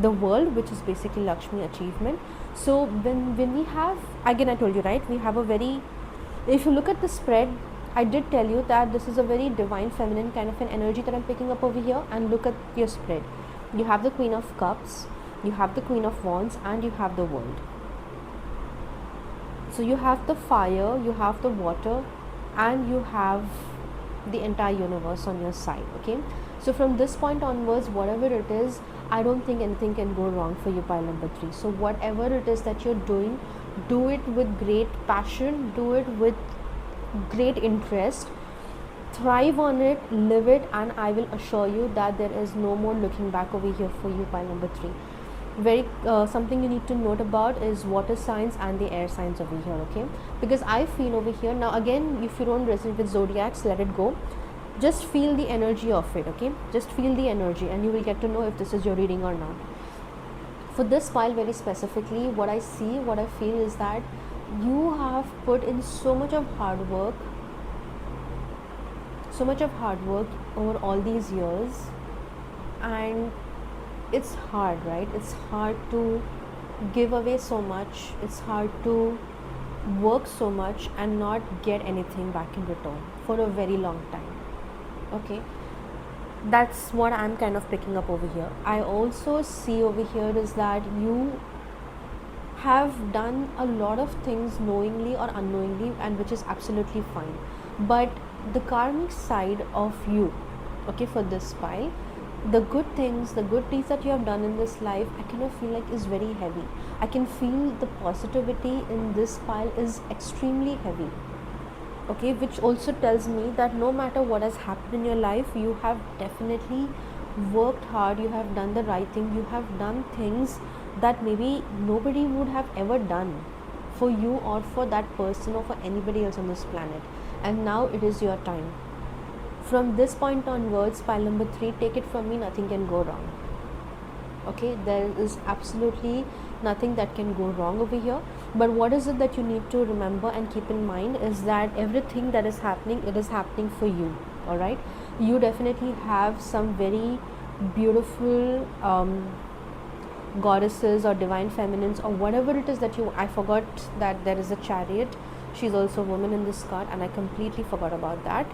the World, which is basically Lakshmi achievement. So when we have, again I told you, right, we have a very, if you look at the spread, I did tell you that this is a very divine feminine kind of an energy that I'm picking up over here. And look at your spread. You have the Queen of Cups, you have the Queen of Wands, and you have the World. So you have the fire, you have the water, and you have the entire universe on your side. Okay, so from this point onwards, whatever it is, I don't think anything can go wrong for you, pile number 3. So whatever it is that you're doing, do it with great passion, do it with great interest, thrive on it, live it, and I will assure you that there is no more looking back over here for you, pile number 3. Very something you need to note about is water signs and the air signs over here. Okay, because I feel over here, now again, if you don't resonate with zodiacs, let it go, just feel the energy of it. Okay, just feel the energy and you will get to know if this is your reading or not. For this file very specifically, what I see, what I feel is that you have put in so much of hard work over all these years, and it's hard, right? It's hard to give away so much, it's hard to work so much and not get anything back in return for a very long time. Okay, that's what I'm kind of picking up over here. I also see over here is that you have done a lot of things knowingly or unknowingly, and which is absolutely fine. But the karmic side of you, okay, for this pile, the good things, the good deeds that you have done in this life, I kind of feel like is very heavy. I can feel the positivity in this pile is extremely heavy. Okay, which also tells me that no matter what has happened in your life, you have definitely worked hard, you have done the right thing, you have done things that maybe nobody would have ever done for you or for that person or for anybody else on this planet. And now it is your time. From this point onwards, pile number 3, take it from me, nothing can go wrong. Okay, there is absolutely nothing that can go wrong over here. But what is it that you need to remember and keep in mind is that everything that is happening, it is happening for you. All right, you definitely have some very beautiful goddesses or divine feminines or whatever it is that you, I forgot that there is a chariot, she's also a woman in this card, and I completely forgot about that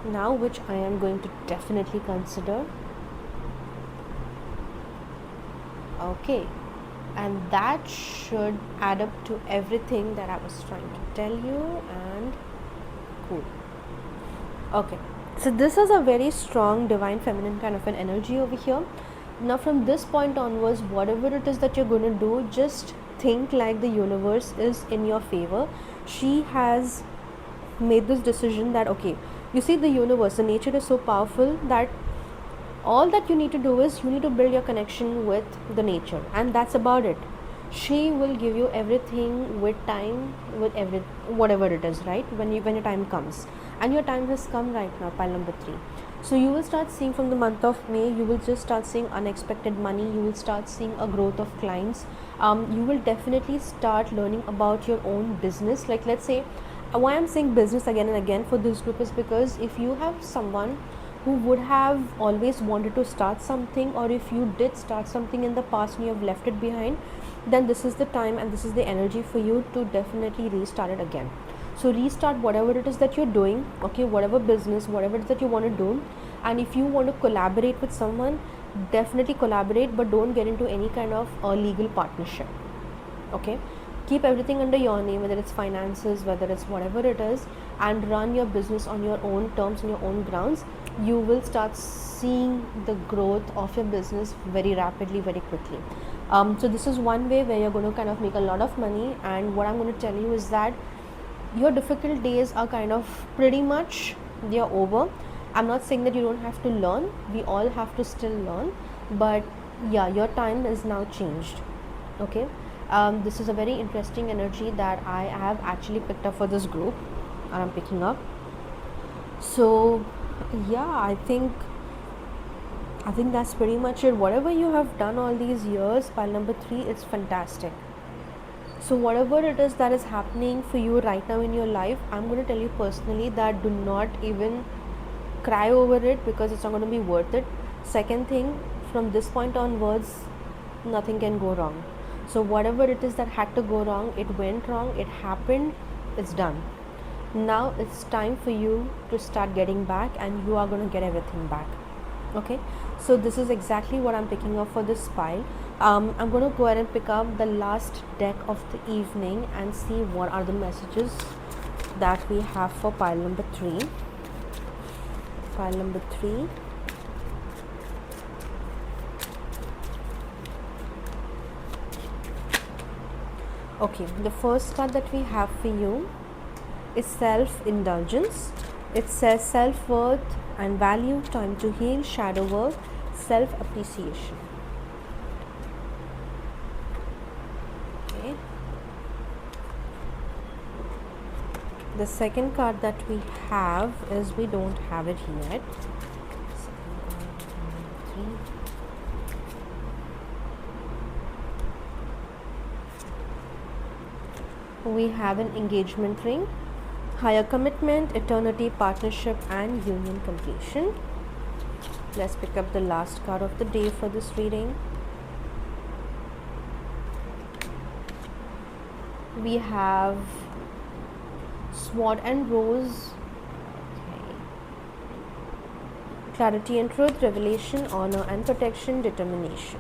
now, which I am going to definitely consider. Okay, and that should add up to everything that I was trying to tell you. And cool. Okay, so this is a very strong divine feminine kind of an energy over here. Now from this point onwards, whatever it is that you're going to do, just think like the universe is in your favor. She has made this decision that, okay, you see, the universe, the nature is so powerful that all that you need to do is you need to build your connection with the nature, and that's about it. She will give you everything with time, with every whatever it is, right? When your time comes, and your time has come right now, pile number 3. So you will start seeing from the month of May, you will just start seeing unexpected money, you will start seeing a growth of clients. You will definitely start learning about your own business. Like, let's say, why I'm saying business again and again for this group is because if you have someone who would have always wanted to start something, or if you did start something in the past and you have left it behind, then this is the time and this is the energy for you to definitely restart it again. So restart whatever it is that you're doing, okay, whatever business, whatever it is that you want to do. And if you want to collaborate with someone, definitely collaborate, but don't get into any kind of legal partnership. Okay, keep everything under your name, whether it's finances, whether it's whatever it is, and run your business on your own terms, on your own grounds. You will start seeing the growth of your business very rapidly, very quickly. So this is one way where you're going to kind of make a lot of money. And what I'm going to tell you is that your difficult days are kind of pretty much, they are over. I'm not saying that you don't have to learn, we all have to still learn, but yeah, your time is now changed. Okay, this is a very interesting energy that I have actually picked up for this group, and I'm picking up. So yeah, I think that's pretty much it. Whatever you have done all these years, pile number 3, it's fantastic. So whatever it is that is happening for you right now in your life, I'm going to tell you personally that do not even cry over it, because it's not going to be worth it. Second thing, from this point onwards, nothing can go wrong. So whatever it is that had to go wrong, it went wrong, it happened, it's done. Now it's time for you to start getting back, and you are going to get everything back. Okay, so this is exactly what I'm picking up for this pile. I'm going to go ahead and pick up the last deck of the evening and see what are the messages that we have for pile number 3. Pile number 3. Okay, the first card that we have for you is self-indulgence. It says self-worth and value, time to heal, shadow work, self-appreciation. Okay. The second card that we have is, we don't have it yet. We have an engagement ring, higher commitment, eternity, partnership, and union completion. let's pick up the last card of the day for this reading. We have Sword and Rose. Okay. Clarity and truth, revelation, honor and protection, determination.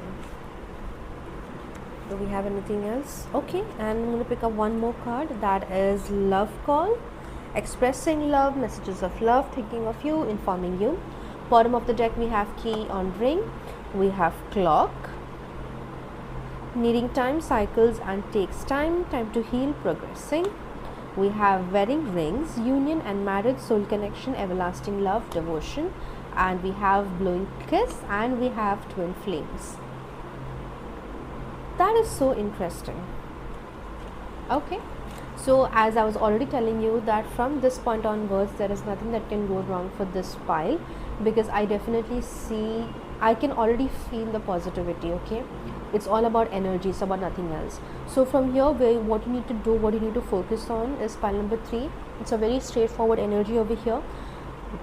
Do we have anything else? Okay, and I'm going to pick up one more card, that is Love Call. Expressing love, messages of love, thinking of you, informing you. Bottom of the deck we have Key on Ring. We have Clock. Needing time, cycles and takes time. Time to heal, progressing. We have Wedding Rings, union and marriage, soul connection, everlasting love, devotion. And we have Blowing Kiss, and we have Twin Flames. That is so interesting. Okay, so as I was already telling you that from this point onwards there is nothing that can go wrong for this pile, because I definitely see, I can already feel the positivity. Okay, it's all about energy, it's about nothing else. So from here, what you need to do, what you need to focus on is pile number 3. It's a very straightforward energy over here.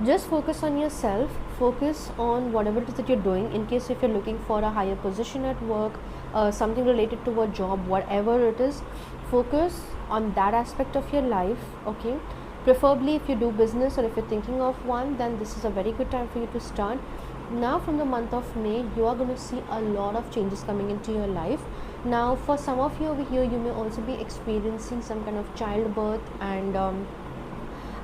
Just focus on yourself, focus on whatever it is that you're doing. In case if you're looking for a higher position at work, something related to a job, whatever it is, focus on that aspect of your life. Okay, preferably if you do business or if you're thinking of one, then this is a very good time for you to start. Now from the month of May, you are going to see a lot of changes coming into your life. Now for some of you over here, you may also be experiencing some kind of childbirth, and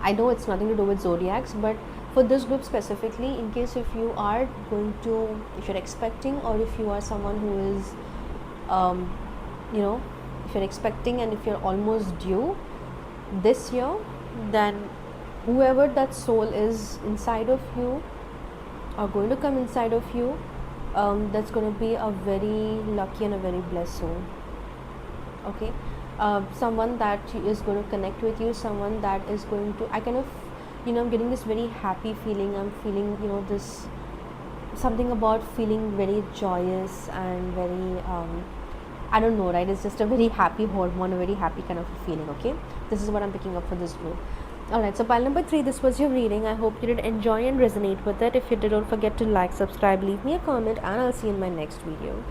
I know it's nothing to do with zodiacs, but for this group specifically, in case if you are going to, if you're expecting, or if you are someone who is if you're expecting and if you're almost due this year, then whoever that soul is inside of you are going to come inside of you. That's going to be a very lucky and a very blessed soul. Okay, someone that is going to connect with you, someone that is going to, I kind of, I'm getting this very happy feeling. I'm feeling, this something about feeling very joyous and very I don't know, right? It's just a very happy hormone, a very happy kind of a feeling. Okay, this is what I'm picking up for this group. Alright, so pile number 3, this was your reading. I hope you did enjoy and resonate with it. If you did, don't forget to like, subscribe, leave me a comment, and I'll see you in my next video.